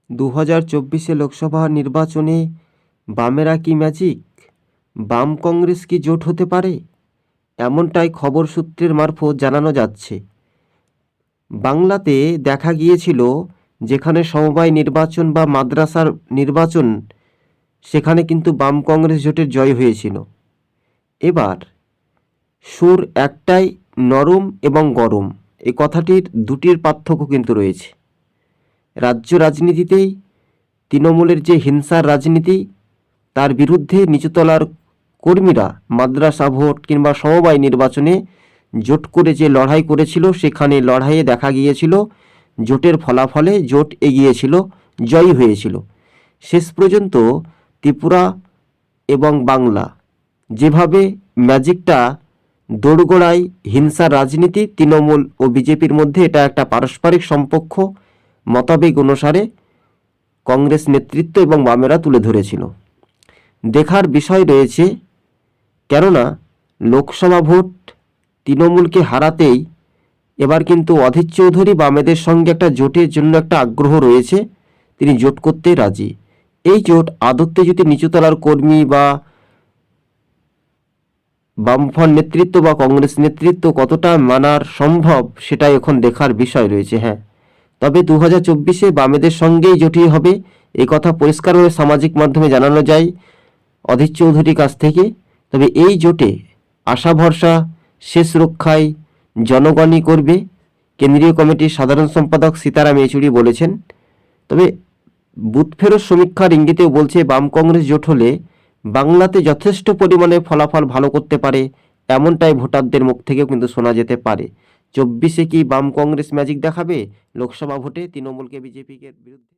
2024 লোকসভা নির্বাচনে বামেরা কি ম্যাজিক? বাম কংগ্রেস কি জোট হতে পারে? এমনটাই খবর সূত্রের মারফত জানানো যাচ্ছে। বাংলাতে দেখা গিয়েছিল যেখানে সমবায় নির্বাচন বা মাদ্রাসার নির্বাচন, সেখানে কিন্তু বাম কংগ্রেস জোটের জয় হয়েছিল। এবার সুর একটাই, নরম এবং গরম। এই কথাটির দুটির পার্থক্য কিন্তু রয়েছে। রাজ্য রাজনীতিতেই তৃণমূলের যে হিংসার রাজনীতি, তার বিরুদ্ধে নিচুতলার কর্মীরা মাদ্রাসা ভোট কিংবা সমবায় নির্বাচনে জোট করে যে লড়াই করেছিল, সেখানে লড়াইয়ে দেখা গিয়েছিল জোটের ফলাফলে জোট এগিয়েছিল, জয়ী হয়েছিল। শেষ পর্যন্ত ত্রিপুরা এবং বাংলা যেভাবে ম্যাজিকটা দোরগোড়ায় হিংসার রাজনীতি তৃণমূল ও বিজেপির মধ্যে, এটা একটা পারস্পরিক সম্পর্ক মতাবেগ অনুসারে কংগ্রেস নেতৃত্ব এবং বামেরা তুলে ধরেছিল। দেখার বিষয় রয়েছে, কেননা লোকসভা ভোট তৃণমূলকে হারাতেই এবার কিন্তু অধীর চৌধুরী বামেদের সঙ্গে একটা জোটের জন্য একটা আগ্রহ রয়েছে, তিনি জোট করতে রাজি। এই জোট আদতে যদি নিচুতলার কর্মী বা বামফ্রন্ট নেতৃত্ব বা কংগ্রেস নেতৃত্ব কতটা মানার সম্ভব, সেটাই এখন দেখার বিষয় রয়েছে। হ্যাঁ, তবে 2024 বামেদের সঙ্গেই জোটই হবে, এই কথা পরিষ্কারভাবে সামাজিক মাধ্যমে জানানো যায় অধীর চৌধুরীর কাছ থেকে। তবে এই জোটে আশা ভরসা শেষ রক্ষায় জনগণই করবে, কেন্দ্রীয় কমিটির সাধারণ সম্পাদক সীতারাম ইয়েচুরি বলেছেন। তবে বুথ ফেরত সমীক্ষার ইঙ্গিতেও বলছে বাম কংগ্রেস জোট হলে বাংলাতে যথেষ্ট পরিমাণে ফলাফল ভালো করতে পারে, এমনটাই ভোটারদের মুখ থেকেও কিন্তু শোনা যেতে পারে। 24 কি বাম কংগ্রেস ম্যাজিক দেখাবে লোকসভা ভোটে তৃণমূলকে বিজেপিকে বিরুদ্ধে?